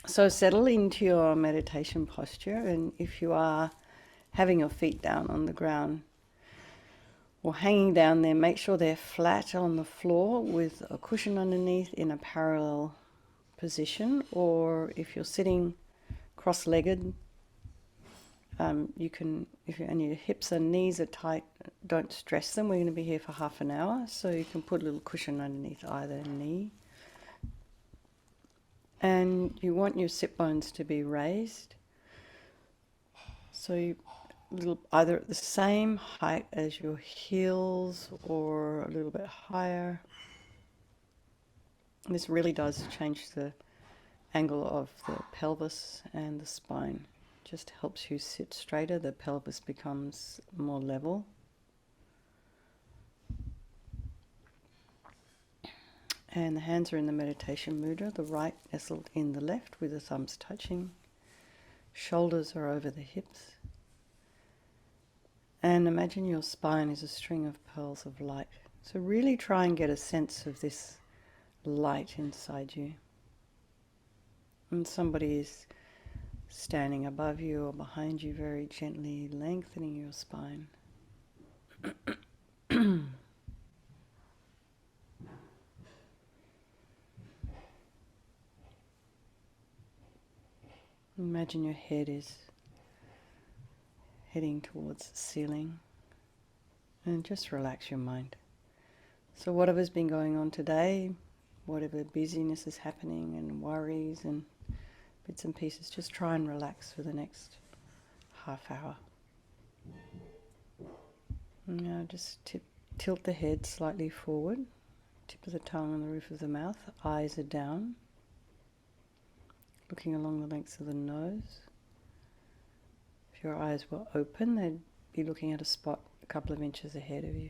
So settle into your meditation posture, and if you are having your feet down on the ground or hanging down there, make sure they're flat on the floor with a cushion underneath in a parallel position. Or if you're sitting cross-legged, you can, and your hips and knees are tight, don't stress them. We're going to be here for half an hour, so you can put a little cushion underneath either knee. And you want your sit bones to be raised, so you either at the same height as your heels or a little bit higher. This really does change the angle of the pelvis and the spine. Just helps you sit straighter. The pelvis becomes more level. And the hands are in the Meditation Mudra, the right nestled in the left with the thumbs touching. Shoulders are over the hips. And imagine your spine is a string of pearls of light. So really try and get a sense of this light inside you. And somebody is standing above you or behind you, very gently lengthening your spine. Imagine your head is heading towards the ceiling, and just relax your mind. So whatever's been going on today, whatever busyness is happening and worries and bits and pieces, just try and relax for the next half hour. Now just tilt the head slightly forward, tip of the tongue on the roof of the mouth, eyes are down, looking along the lengths of the nose. If your eyes were open, they'd be looking at a spot a couple of inches ahead of you.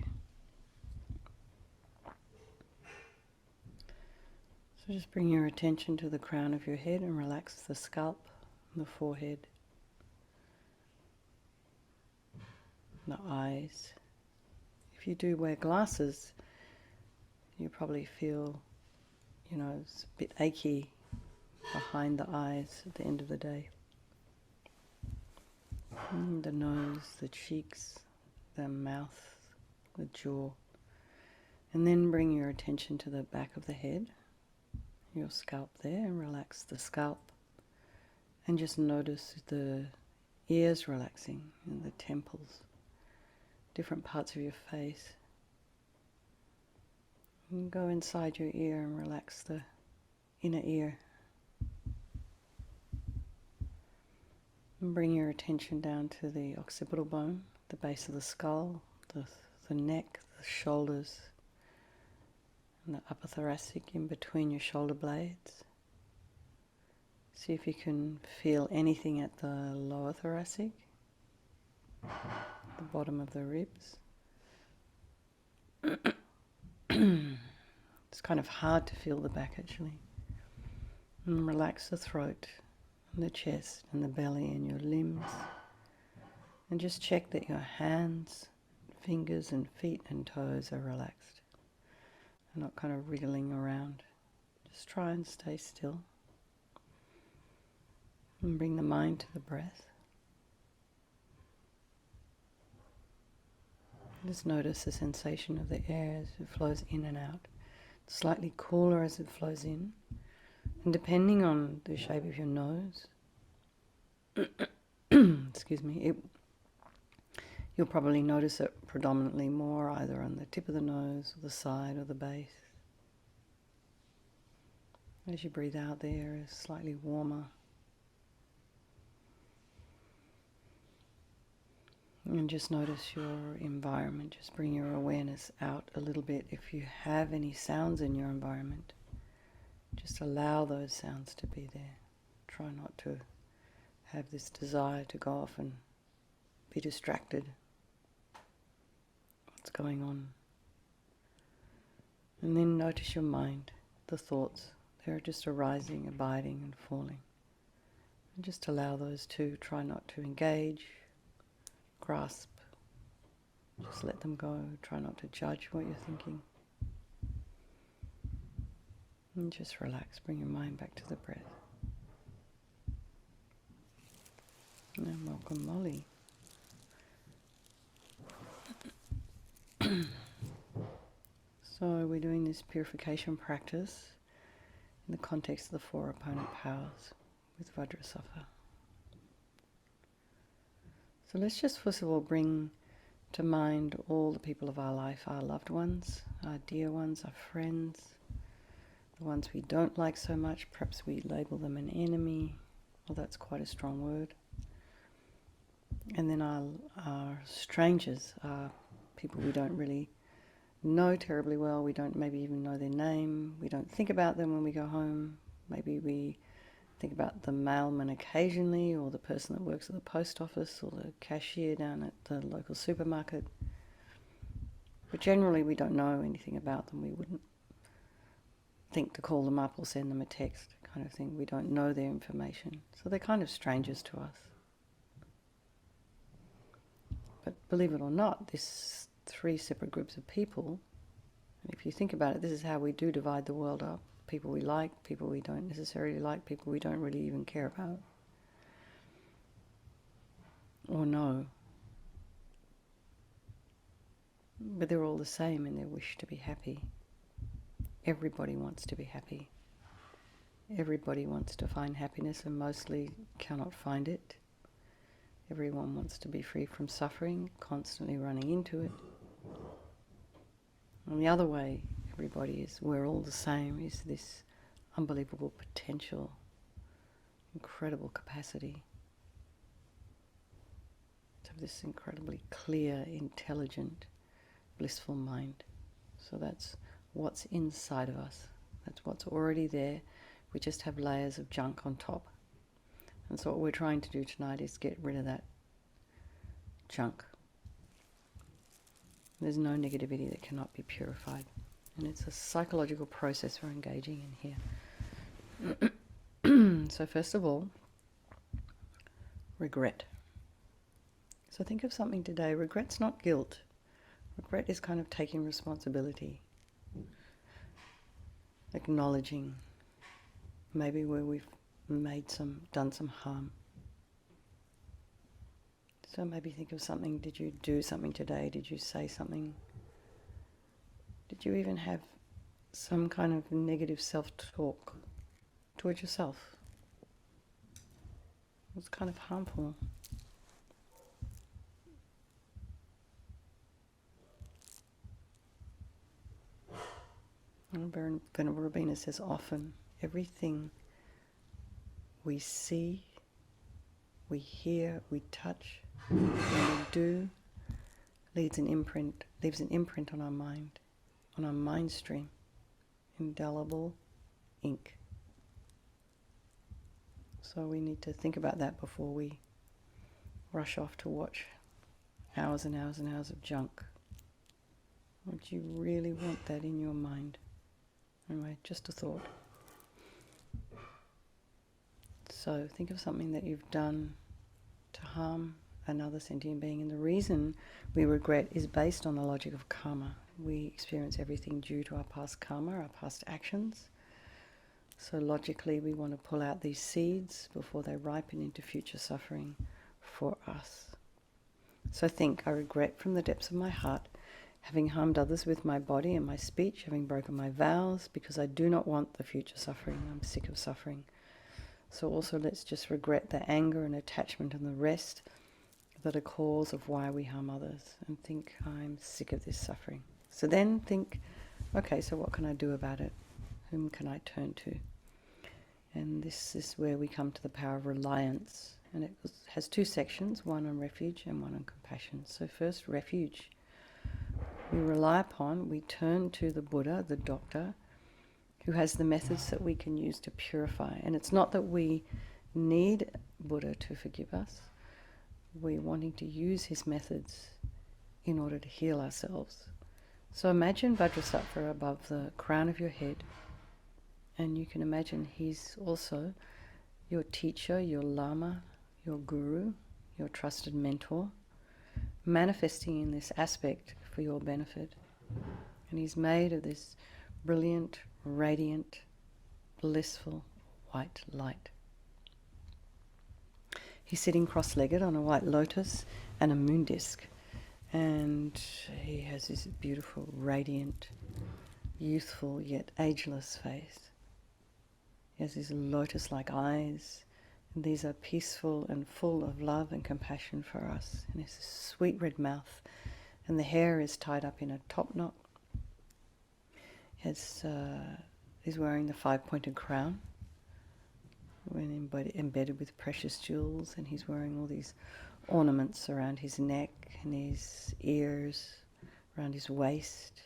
So just bring your attention to the crown of your head and relax the scalp, the forehead, the eyes. If you do wear glasses, you probably feel, it's a bit achy behind the eyes at the end of the day. The nose, the cheeks, the mouth, the jaw. And then bring your attention to the back of the head, your scalp there, and relax the scalp. And just notice the ears relaxing and the temples, different parts of your face. And go inside your ear and relax the inner ear. And bring your attention down to the occipital bone, the base of the skull, the neck, the shoulders, and the upper thoracic in between your shoulder blades. See if you can feel anything at the lower thoracic, the bottom of the ribs. It's kind of hard to feel the back actually. And relax the throat, and the chest and the belly and your limbs. And just check that your hands, fingers and feet and toes are relaxed. They're not kind of wriggling around. Just try and stay still. And bring the mind to the breath. Just notice the sensation of the air as it flows in and out. It's slightly cooler as it flows in. And depending on the shape of your nose, excuse me, you'll probably notice it predominantly more either on the tip of the nose or the side or the base. As you breathe out, the air is slightly warmer. And just notice your environment. Just bring your awareness out a little bit. If you have any sounds in your environment, just allow those sounds to be there. Try not to have this desire to go off and be distracted. What's going on? And then notice your mind, the thoughts. They're just arising, abiding and falling. And just allow those to. Try not to engage, grasp. Just let them go. Try not to judge what you're thinking. And just relax. Bring your mind back to the breath. And welcome, Molly. So we're doing this purification practice in the context of the 4 opponent powers with Vajrasattva. So let's just first of all bring to mind all the people of our life, our loved ones, our dear ones, our friends, the ones we don't like so much. Perhaps we label them an enemy. Well, that's quite a strong word. And then our strangers are people we don't really know terribly well. We don't maybe even know their name. We don't think about them when we go home. Maybe we think about the mailman occasionally, or the person that works at the post office, or the cashier down at the local supermarket. But generally we don't know anything about them. We wouldn't think to call them up or send them a text kind of thing. We don't know their information. So they're kind of strangers to us. But believe it or not, this 3 separate groups of people, and if you think about it, this is how we do divide the world up. People we like, people we don't necessarily like, people we don't really even care about or know. But they're all the same in their wish to be happy. Everybody wants to be happy. Everybody wants to find happiness and mostly cannot find it. Everyone wants to be free from suffering, constantly running into it. And the other way, everybody is, we're all the same, is this unbelievable potential, incredible capacity to have this incredibly clear, intelligent, blissful mind. So that's what's inside of us. That's what's already there. We just have layers of junk on top. And so what we're trying to do tonight is get rid of that junk. There's no negativity that cannot be purified. And it's a psychological process we're engaging in here. So first of all, regret. So think of something today. Regret's not guilt. Regret is kind of taking responsibility. Acknowledging maybe where we've done some harm. So maybe think of something. Did you do something today? Did you say something? Did you even have some kind of negative self-talk towards yourself? It was kind of harmful. And Venerable Rabina says often, everything we see, we hear, we touch, and we do leaves an imprint on our mind stream, indelible ink. So we need to think about that before we rush off to watch hours and hours and hours of junk. Would you really want that in your mind? Anyway, just a thought. So think of something that you've done to harm another sentient being, and the reason we regret is based on the logic of karma. We experience everything due to our past karma, our past actions. So logically we want to pull out these seeds before they ripen into future suffering for us. So think, I regret from the depths of my heart having harmed others with my body and my speech, having broken my vows, because I do not want the future suffering. I'm sick of suffering. So also let's just regret the anger and attachment and the rest that are cause of why we harm others, and think, I'm sick of this suffering. So then think, okay, so what can I do about it? Whom can I turn to? And this is where we come to the power of reliance. And it has 2 sections, one on refuge and one on compassion. So first, refuge. We rely upon, we turn to the Buddha, the doctor, who has the methods that we can use to purify. And it's not that we need Buddha to forgive us. We're wanting to use his methods in order to heal ourselves. So imagine Vajrasattva above the crown of your head, and you can imagine he's also your teacher, your Lama, your guru, your trusted mentor, manifesting in this aspect for your benefit. And he's made of this brilliant, radiant, blissful white light. He's sitting cross-legged on a white lotus and a moon disk. And he has this beautiful, radiant, youthful yet ageless face. He has these lotus-like eyes. And these are peaceful and full of love and compassion for us. And he has this sweet red mouth. And the hair is tied up in a top knot. He's wearing the 5-pointed crown, embedded with precious jewels, and he's wearing all these ornaments around his neck and his ears, around his waist,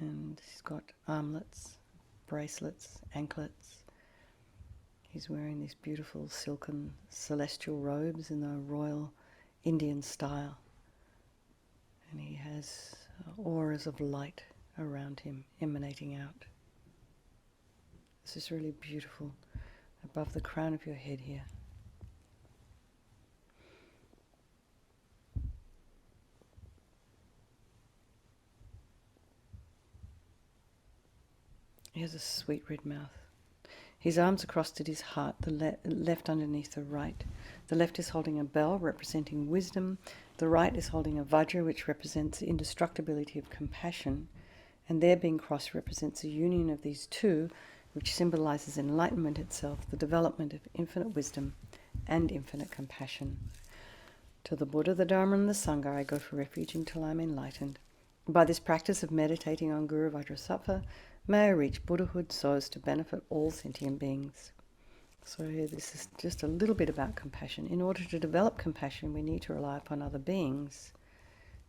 and he's got armlets, bracelets, anklets. He's wearing these beautiful silken celestial robes in the royal Indian style, and he has auras of light around him emanating out. This is really beautiful above the crown of your head here. He has a sweet red mouth. His arms are crossed at his heart, the left underneath the right. The left is holding a bell representing wisdom. The right is holding a vajra, which represents the indestructibility of compassion. And their being crossed represents the union of these two, which symbolizes enlightenment itself, the development of infinite wisdom and infinite compassion. To the Buddha, the Dharma, and the Sangha, I go for refuge until I am enlightened. By this practice of meditating on Guru Vajrasattva, may I reach Buddhahood so as to benefit all sentient beings. So here, this is just a little bit about compassion. In order to develop compassion, we need to rely upon other beings.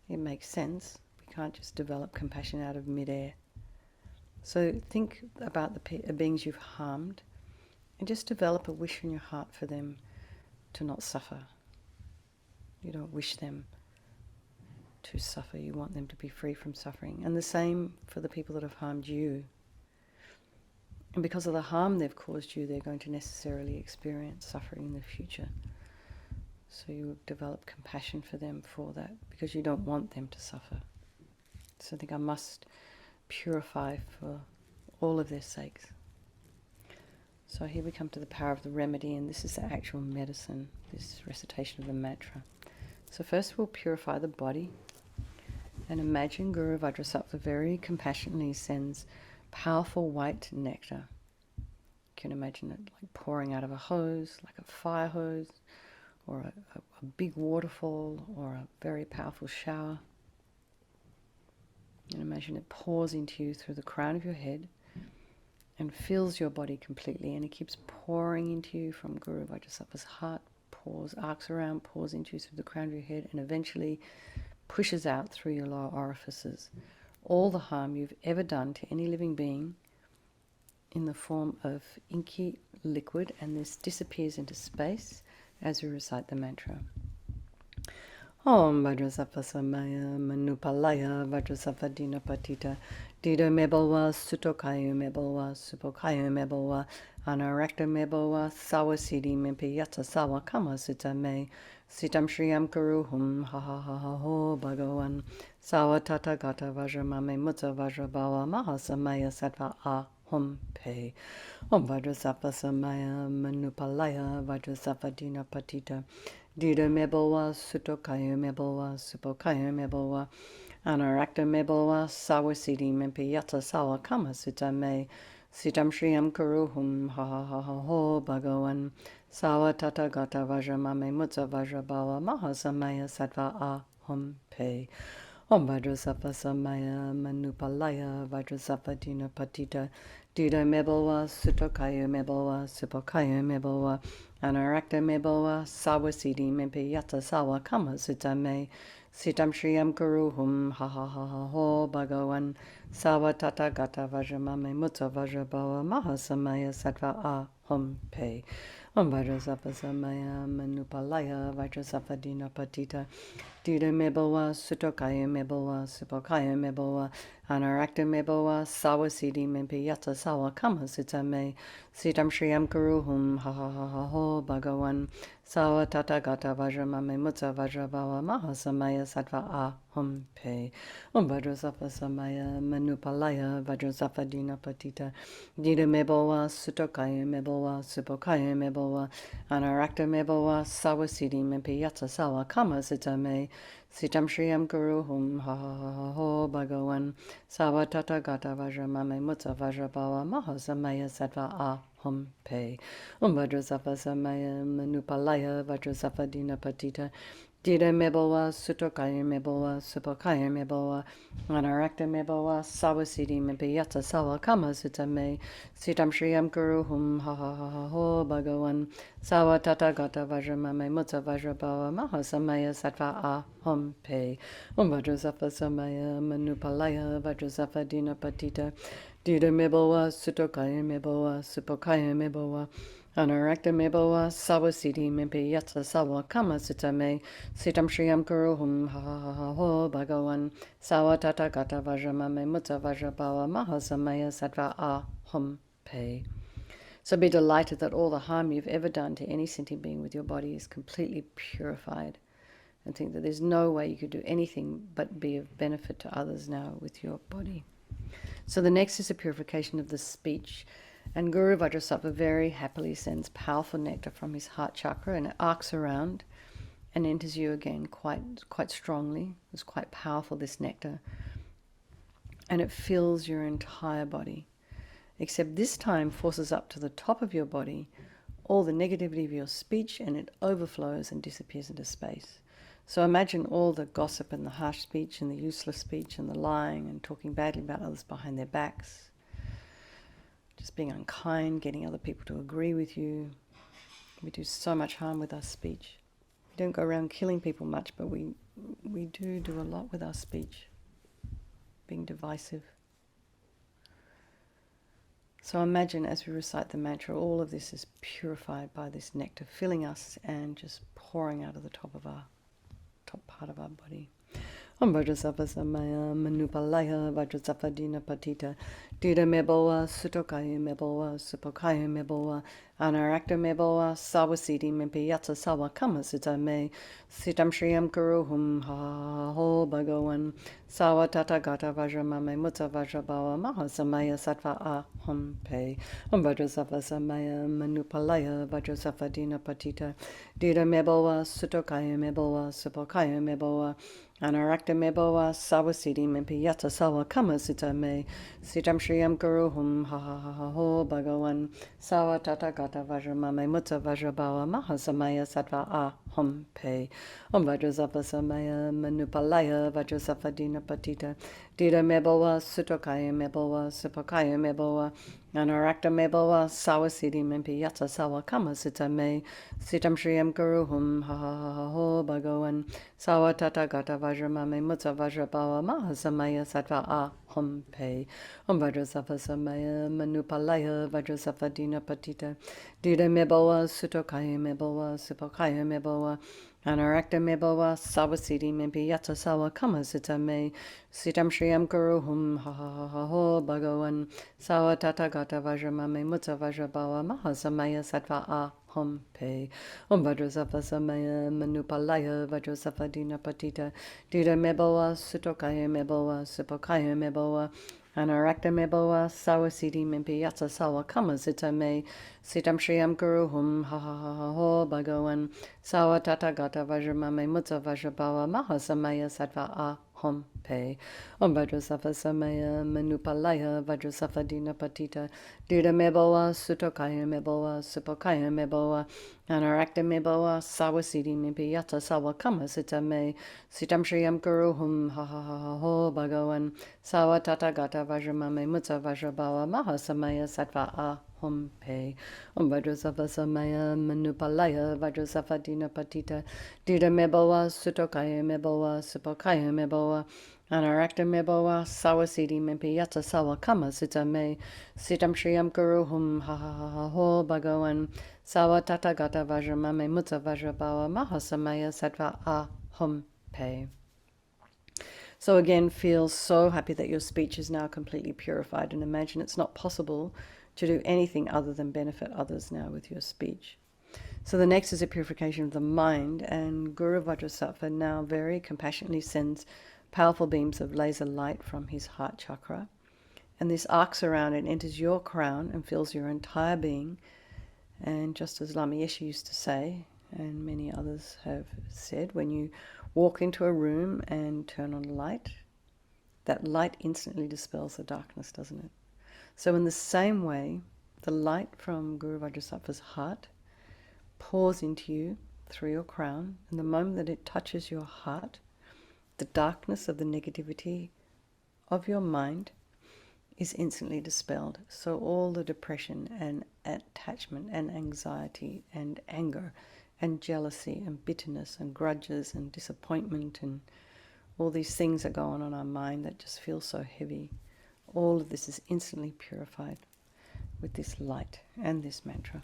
It makes sense. We can't just develop compassion out of midair. So think about the beings you've harmed and just develop a wish in your heart for them to not suffer. You don't wish them to suffer. You want them to be free from suffering. And the same for the people that have harmed you. And because of the harm they've caused you, they're going to necessarily experience suffering in the future. So you develop compassion for them for that, because you don't want them to suffer. So I think I must purify for all of their sakes. So here we come to the power of the remedy, and this is the actual medicine, this recitation of the mantra. So first we'll purify the body, and imagine Guru Vajrasattva very compassionately sends powerful white nectar. You can imagine it like pouring out of a hose, like a fire hose, or a big waterfall, or a very powerful shower. And imagine it pours into you through the crown of your head and fills your body completely, and it keeps pouring into you from Guru Vajrasattva's heart, arcs around, pours into you through the crown of your head, and eventually pushes out through your lower orifices all the harm you've ever done to any living being in the form of inky liquid, and this disappears into space as we recite the mantra. Om Vajrasattva Samaya Manupalaya Vajrasattva Dina Patita Dida Mebalwa Sutokayu Mebalwa Supokayu Mebalwa Anarakta Mebalwa Sawa Siddhi Mimpi Yatsa Sawa Kama Sutta Me Sitam Shriyam Karuhum Ha Ha Ha Ha Ho Bhagavan Sawa Tata Gata Vajramame Mutta Vajrabawa Mahasamaya Sattva Ahum Pe Om Vajrasattva Samaya Manupalaya Vajrasattva Dina Patita Dida Mebalwa Sutokayu Mebalwa Supokayu Mebalwa Anarakta Mebalwa Sawa Siddhi Mimpi Yatsa Sawa Kama Sutta Me Sitam Shriyam Karuhum Ha Ha Ha Ha Ho Bhagavan Sawa Tata Gata Vajramame Mutta Vajrabawa Mahasamaya Sattva Ahum Pe Om Vajrasattva Samaya Manupalaya Vajrasattva Dina Patita Dida Mebalwa Sutokayu Mebalwa Supokayu Mebalwa Anarakta Mebalwa Sawa Siddhi Mimpi Yatsa Sawa Kama Sutta Me Sitam Shriyam Karuhum Ha Ha Ha Ha Ho Bhagavan Sawa Tata Gata Vajramame Mutta Vajrabawa Mahasamaya Sattva Ahum Pe Om Vajrasattva Samaya Manupalaya Vajrasattva Dina Patita Dida Mebalwa Sutokayu Mebalwa Supokayu Mebalwa Anarakta meboa sawa siddhi mimpi yata sawa kama sita me sitam shriyam guruhum ha ha ha ha ho bhagavan sawa tata gata vajramame mutta vajrabhava mahasamaya sattva aham pe Vajrasattva samaya manupalaya Vajrasattva dina patita dida meboa sutokaya meboa supokaya meboa Anarakta meboa sawa siddhi mimpi yata sawa kama sita me sitam shriyam guruhum ha ha ha ha ho bhagavan sawa tata gata vajramame mutta vajrabhava mahasamaya sattva aham pe Vajrasattva samaya manupalaya Vajrasattva dina patita dida meboa sutokaya meboa supokaya meboa Anarakta meboa sawa siddhi mimpi yata sawa kama sita me sitam shriyam guruhum ha ha ha ha ho bhagavan sawa tata gata vajramame mutta vajrabhava mahasamaya sattva aham pe Vajrasattva samaya manupalaya Vajrasattva dina patita dida meboa sutokaya meboa supokaya meboa Anarakta meboa sawa siddhi mimpi yata sawa kama sita me sitam shriyam guruhum ha ha ha ha ho bhagavan sawa tata gata vajramame mutta vajrabhava mahasamaya sattva aham pe. So be delighted that all the harm you've ever done to any sentient being with your body is completely purified, and think that there's no way you could do anything but be of benefit to others now with your body. So the next is the purification of the speech. And Guru Vajrasattva very happily sends powerful nectar from his heart chakra, and it arcs around and enters you again quite strongly. It's quite powerful, this nectar. And it fills your entire body. Except this time forces up to the top of your body all the negativity of your speech, and it overflows and disappears into space. So imagine all the gossip and the harsh speech and the useless speech and the lying and talking badly about others behind their backs. Just being unkind, getting other people to agree with you. We do so much harm with our speech. We don't go around killing people much, but we do a lot with our speech, being divisive. So imagine as we recite the mantra, all of this is purified by this nectar, filling us and just pouring out of the top part of our body. Vajrasattva samaya manupalaya Vajrasattva dina patita dida meboa sutokaya meboa supokaya meboa Anarakta meboa sawa siddhi mimpi yata sawa kama sita me sitam shriyam guruhum ha ha ha ho bhagavan sawa tata gata vajramame mutta vajrabhava mahasamaya sattva aham pe Vajrasattva samaya manupalaya Vajrasattva dina patita dida meboa sutokaya meboa supokaya meboa Anarakta meboa sawa siddhi mimpi yata sawa kama sita me sitam shriyam guruhum ha ha ha ha ho bhagavan sawa tata gata vajramame mutta vajrabhava mahasamaya sattva aham pe Vajrasattva samaya manupalaya Vajrasattva dina patita dida meboa sutokaya meboa supokaya meboa Anarakta meboa sawa siddhi mimpi yata sawa kama sita me sitam shriyam guruhum ha ha ha ha ho bhagavan sawa tata gata vajramame mutta vajrabhava mahasamaya sattva aham pe Vajrasattva samaya manupalaya Vajrasattva dina patita dida meboa sutokaya meboa supokaya meboa Anarakta meboa sawa siddhi mimpi yata sawa kama sita me sitam shriyam guruhum ha ha ha ha ho bhagavan sawa tata gata vajramame mutta vajrabhava mahasamaya sattva aham pe Vajrasattva samaya manupalaya Vajrasattva dina patita dida meboa sutokaya meboa supokaya meboa Anarakta meboa sawa siddhi mimpi yata sawa kama sita me sitam shriyam guruhum ha ha ha ha ho bhagavan sawa tata gata vajramame mutta vajrabhava mahasamaya sattva aham pe Vajrasattva samaya manupalaya Vajrasattva dina patita dida meboa sutokaya meboa supokaya meboa Anarakta meboa sawa siddhi mimpi yata sawa kama sita me sitam shriyam guruhum ha ha ha ha ho bhagavan sawa tata gata vajramame mutta vajrabhava mahasamaya sattva aham pe Vajrasattva samaya manupalaya Vajrasattva dina patita dida meboa sutokaya meboa supokaya meboa Anarakta meboa sawa siddhi mimpi yata sawa kama sita me sitam shriyam guruhum ha ha ha ha ho bhagavan sawa tata gata vajramame mutta vajrabhava mahasamaya sattva aham pe. So again, feel so happy that your speech is now completely purified, and imagine it's not possible to do anything other than benefit others now with your speech. So the next is a purification of the mind, and Guru Vajrasattva now very compassionately sends powerful beams of laser light from his heart chakra, and this arcs around and enters your crown and fills your entire being. And just as LAMA YESHE used to say, and many others have said, when you walk into a room and turn on a light, that light instantly dispels the darkness, doesn't it? So in the same way, the light from Guru Vajrasattva's heart pours into you through your crown, and the moment that it touches your heart, the darkness of the negativity of your mind is instantly dispelled. So all the depression and attachment and anxiety and anger and jealousy and bitterness and grudges and disappointment and all these things that go on in our mind that just feel so heavy, all of this is instantly purified with this light and this mantra.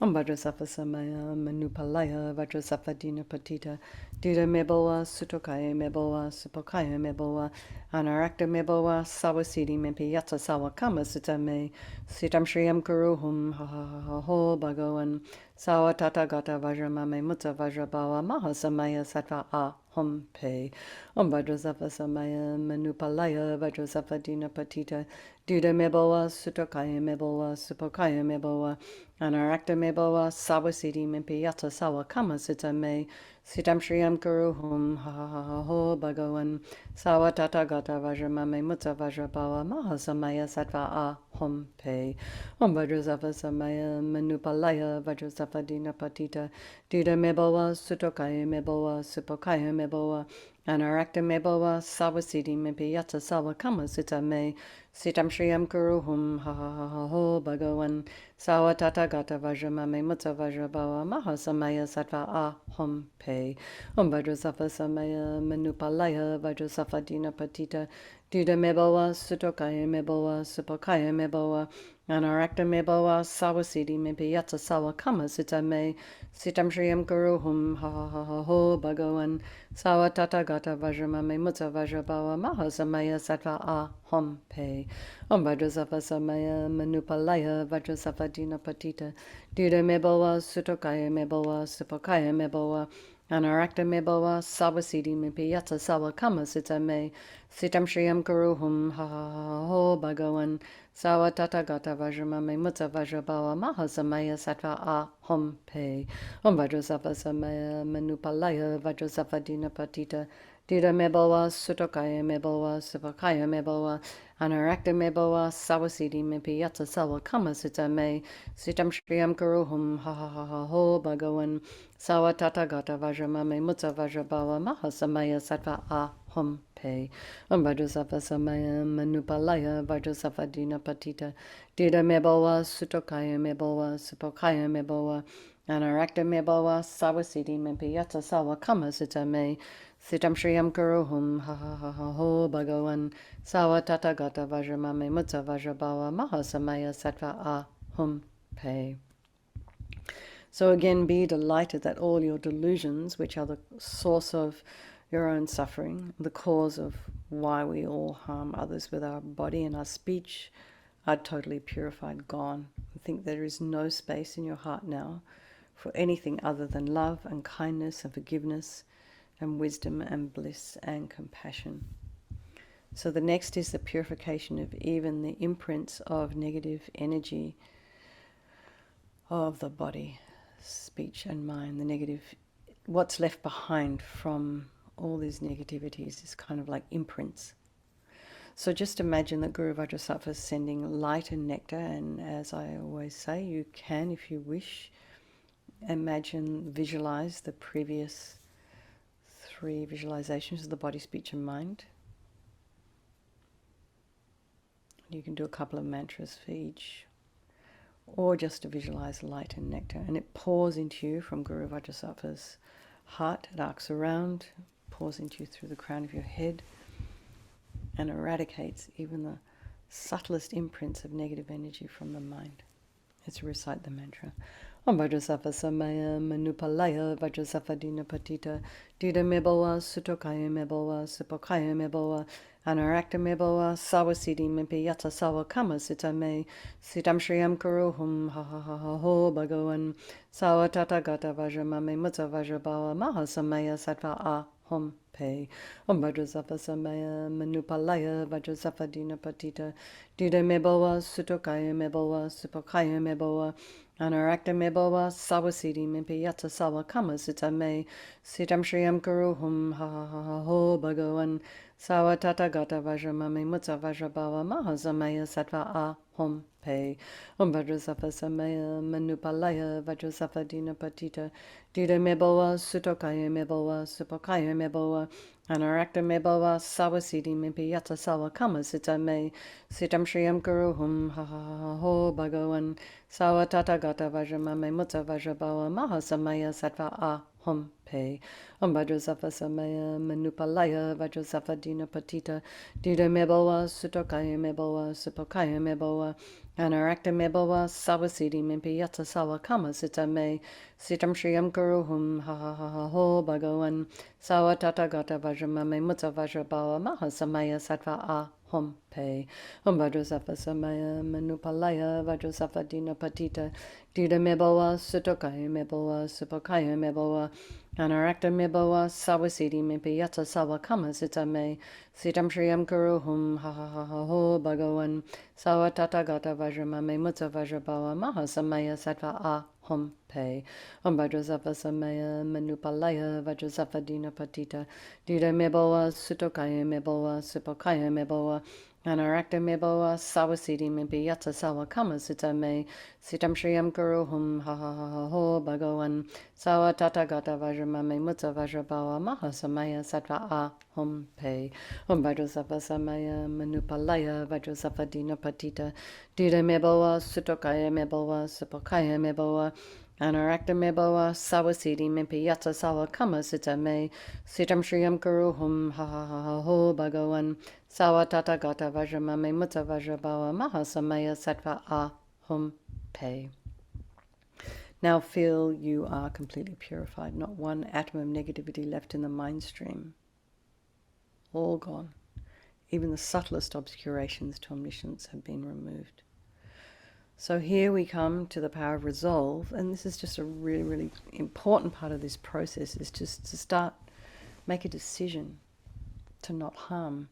Om Vajrasattva Samaya Manupalaya Vajrasattva Dina Patita Dida Meboa Sutokaya Meboa Supokaya Meboa Anarakta Meboa Sawasidi Mempi Yatsa Sawa Kama Sutame Sitam Shriyam Kuruhum Ha Ha Ha Ha Ho Bhagavan Sawa Tata Gata Vajramame Mutta Vajrabawa Mahasamaya Sattva Ahom Pe Om Vajrasattva Samaya Manupalaya Vajrasattva Dina Patita Dida Meboa Sutokaya Meboa Supokaya Meboa Anarakta Meboa Sawasidi Mempi Yatsa Sawa Kama Sutame Sitam Shriyam Kuruhum Ha Ha Ha Ha Ho Bhagavan Sawa Tata Gata Vajramame Mutta Vajrabawa Mahasamaya Sattva Ahom Pe Om Vajrasattva Samaya Manupalaya Vajrasattva Dina Patita Dida Meboa Sutokaya Meboa Supokaya Meboa Anarakta Meboa Sawasidi Mempi Yatsa Sawa Kama Sutame Sitam Shriyam Kuruhum Ha Ha Ha Ha Ho Bhagavan Sawa Tata Gata Vajramame Mutta Vajrabawa Mahasamaya Sattva Ahom Pe Om Vajrasattva Samaya Manupalaya Vajrasattva Dina Patita Dida Meboa Sutokaya Meboa Supokaya Meboa Anarakta Meboa Sawasidi Mempi Yatsa Sawa Kama Sutame Sitam Shriyam Kuruhum Ha Ha Ha Ha Ho Bhagavan Sawa Tata Gata Vajramame Mutta Vajrabawa Mahasamaya Sattva Ahom Pe Om Vajrasattva Samaya Manupalaya Vajrasattva Dina Patita Dida Meboa Sutokaya Meboa Supokaya Meboa Anarakta Meboa Sawasidi Mempi Yatsa Sawa Kama Sutame Sitam Shriyam Kuruhum Ha Ha Ha Ho Bhagavan Sawa Tata Gata Vajramame Mutta Vajrabawa Mahasamaya Sattva Ahom Pe Om Vajrasattva Samaya Manupalaya Vajrasattva Dina Patita Dida Meboa Sutokaya Meboa Supokaya Meboa Anarakta Meboa Sawasidi Mempi Yatsa Sawa Kama Sutame Sitam Shriyam Kuruhum Ha Ha Ha Ha Ho Bhagavan Sawa Tata Gata Vajramame Mutta Vajrabawa Mahasamaya Sattva Ahom Pe Om Vajrasattva Samaya Manupalaya Vajrasattva Dina Patita Dida Meboa Sutokaya Meboa Supokaya Meboa Anarakta Meboa Sawasidi Mempi Yatsa Sawa Kama Sutame Sitam Shriyam Kuruhum Ha Ha Ha Ha Ho Bhagavan Sawa Tata Gata Vajramame Mutta Vajrabawa Mahasamaya Sattva Ahom Pe. So again, be delighted that all your delusions, which are the source of your own suffering, the cause of why we all harm others with our body and our speech, are totally purified, gone. I think there is no space in your heart now for anything other than love and kindness and forgiveness and wisdom and bliss and compassion. So the next is the purification of even the imprints of negative energy of the body, speech and mind, the negative, what's left behind from all these negativities is kind of like imprints. So just imagine that Guru Vajrasattva is sending light and nectar, and as I always say, you can, if you wish, imagine, visualize the previous 3 visualizations of the body, speech and mind. You can do a couple of mantras for each, or just to visualize light and nectar, and it pours into you from Guru Vajrasattva's heart. It arcs around, pours into you through the crown of your head, and eradicates even the subtlest imprints of negative energy from the mind. Let's recite the mantra. Om Vajrasattva Samaya Manupalaya Vajrasattva Dina Patita Dida Meboa Sutokaya Meboa Sipokaya Meboa Anarakta Meboa Sawasidi Mimpi Yata Sawa Kama Sitame Sitam Shriyam Kuruhum Ha Ha Ha Ha Ho Bhagavan Sawa Tata Gata Vajramame Mutta Vajrabawa Maha Samaya Sattva A Hom Pe Om Vajrasattva Samaya Manupalaya Vajrasattva Dina Patita Dida Meboa Sutokaya Meboa Sipokaya Meboa Anarakta Meboa Sawasidi Mimpi Yata Sawa Kama Sitame Sitam Shriyam Kuruhum Ha Ha Ha Ha Ho Bhagavan Sawa Tata Gata Vajramame Mutta Vajrabawa Maha Samaya Sattva A Hom Pe Om Vajrasattva Samaya Manupalaya Vajrasattva Dina Patita Dida Meboa Sutokaya Meboa Sipokaya Meboa Anarakta Meboa Sawasidi Mimpi Yata Sawa Kama Sitame Sitam Shriyam Kuruhum Ha Ha Ha Ha Ho Bhagavan Sawa Tata Gata Vajramame Mutta Vajrabawa Maha Samaya Sattva A Hom Pe Om Vajrasattva Samaya Manupalaya Vajrasattva Dina Patita Dida Meboa Sutokaya Meboa Sipokaya Meboa Anarakta Meboa Sawasidi Mimpi Yata Sawa Kama Sitame Sitam Shriyam Kuruhum Ha Ha Ha Ha Ho Bhagavan Sawa Tata Gata Vajramame Mutta Vajrabawa Maha Samaya Sattva A Hom Pe Om Vajrasattva Samaya Manupalaya Vajrasattva Dina Patita Dida Meboa Sutokaya Meboa Sipokaya Meboa Anarakta Meboa Sawasidi Mimpi Yata Sawa Kama Sitame Sitam Shriyam Kuruhum Ha Ha Ha Ha Ho Bhagavan Sawa Tata Gata Vajramame Mutta Vajrabawa Maha Samaya Sattva A Hom Pe Om Vajrasattva Samaya Manupalaya Vajrasattva Dina Patita Dida Meboa Sutokaya Meboa Sipokaya Meboa Anarakta Meboa Sawasidi Mimpi Yata Sawa Kama Sitame Sitam Shriyam Kuruhum Ha Ha Ha Ha Ho Bhagavan Sawa Tata Gata Vajramame Mutta Vajrabawa Maha Samaya Sattva A Hom Pe Om Vajrasattva Samaya Manupalaya Vajrasattva Dina Patita Dida Meboa Sutokaya Meboa Sipokaya Meboa Anarakta Meboa Sawasidi Mimpi Yata Sawa Kama Sitame Sitam Shriyam Kuruhum Ha Ha Ha Ha Ho Bhagavan Sawa Tata Gata Vajramame Mutta Vajrabawa Maha Samaya Sattva A Hom Pe. Now feel you are completely purified, not one atom of negativity left in the mind stream. All gone. Even the subtlest obscurations to omniscience have been removed. So here we come to the power of resolve, and this is just a really, really important part of this process, is just to start, make a decision to not harm.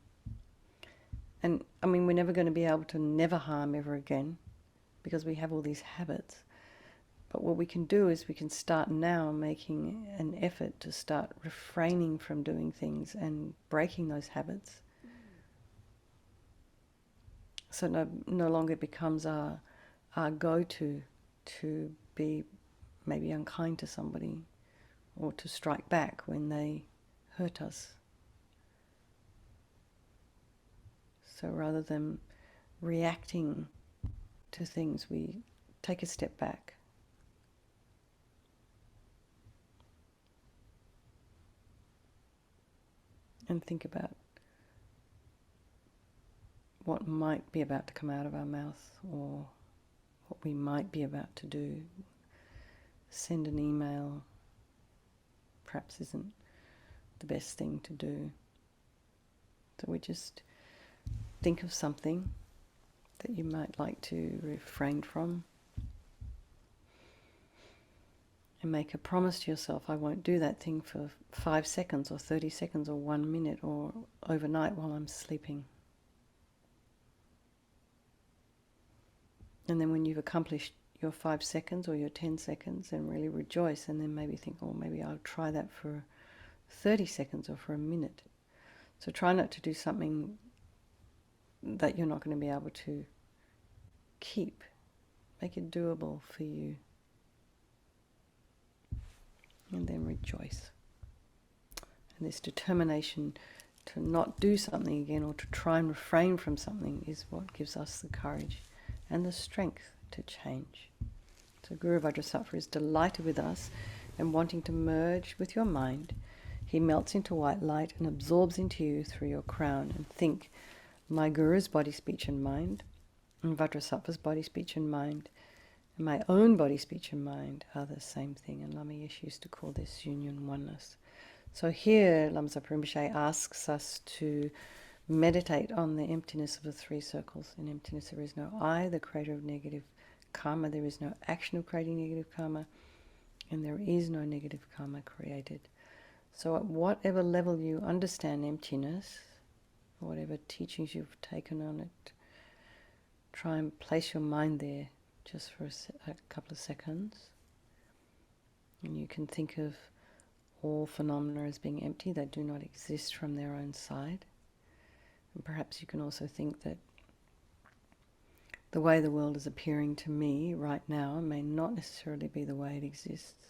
And I mean, we're never going to be able to never harm ever again because we have all these habits. But what we can do is we can start now making an effort to start refraining from doing things and breaking those habits. So no longer becomes our go-to to be maybe unkind to somebody or to strike back when they hurt us. So rather than reacting to things, we take a step back. And think about what might be about to come out of our mouth or what we might be about to do. Send an email perhaps isn't the best thing to do. So we just think of something that you might like to refrain from and make a promise to yourself, I won't do that thing for 5 seconds or 30 seconds or 1 minute or overnight while I'm sleeping. And then when you've accomplished your 5 seconds or your 10 seconds, then really rejoice, and then maybe think, oh, maybe I'll try that for 30 seconds or for a minute. So try not to do something that you're not going to be able to keep. Make it doable for you. And then rejoice. And this determination to not do something again or to try and refrain from something is what gives us the courage and the strength to change. So Guru Vajrasattva is delighted with us and wanting to merge with your mind. He melts into white light and absorbs into you through your crown. And think, my Guru's body, speech and mind, and Vajrasattva's body, speech and mind, And my own body, speech and mind are the same thing. And Lama Yeshe used to call this union oneness. So here Lama Rinpoche asks us to meditate on the emptiness of the three circles. In emptiness there is no I, the creator of negative karma. There is no action of creating negative karma. And there is no negative karma created. So at whatever level you understand emptiness, whatever teachings you've taken on it, try and place your mind there just for a couple of seconds. And you can think of all phenomena as being empty. They do not exist from their own side. And perhaps you can also think that the way the world is appearing to me right now may not necessarily be the way it exists.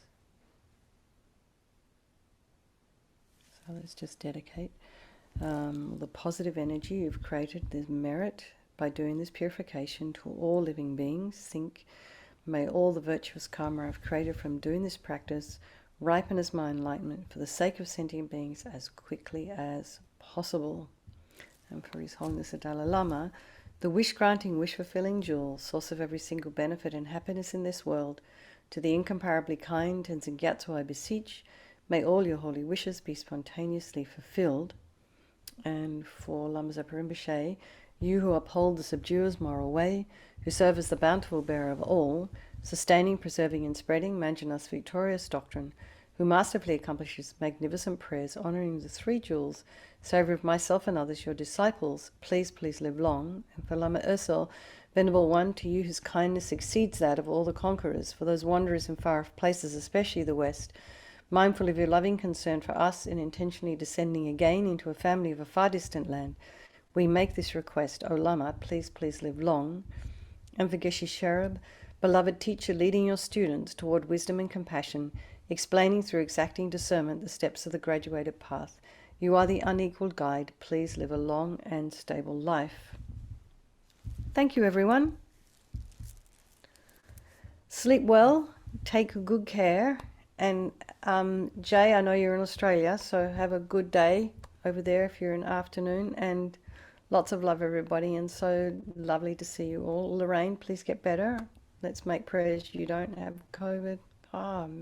So let's just dedicate the positive energy you've created, this merit, by doing this purification to all living beings. Think, may all the virtuous karma I've created from doing this practice ripen as my enlightenment for the sake of sentient beings as quickly as possible. And for His Holiness the Dalai Lama, the wish-granting, wish-fulfilling jewel, source of every single benefit and happiness in this world, to the incomparably kind Tenzin Gyatso I beseech, may all your holy wishes be spontaneously fulfilled. And for Lama Zopa Rinpoche, you who uphold the subduer's moral way, who serve as the bountiful bearer of all, sustaining, preserving and spreading Manjanath's victorious doctrine, who masterfully accomplishes magnificent prayers honouring the three jewels, savour of myself and others, your disciples, please, please live long. And for Lama Ursel, Venerable One, to you whose kindness exceeds that of all the conquerors, for those wanderers in far-off places, especially the West, mindful of your loving concern for us in intentionally descending again into a family of a far distant land, we make this request, O Lama, please, please live long. And for Geshe Cherub, beloved teacher leading your students toward wisdom and compassion, explaining through exacting discernment the steps of the graduated path, you are the unequaled guide. Please live a long and stable life. Thank you, everyone. Sleep well, take good care, and Jay, I know you're in Australia, so have a good day over there if you're in afternoon, and lots of love, everybody, and so lovely to see you all. Lorraine, please get better. Let's make prayers you don't have COVID. Oh, man.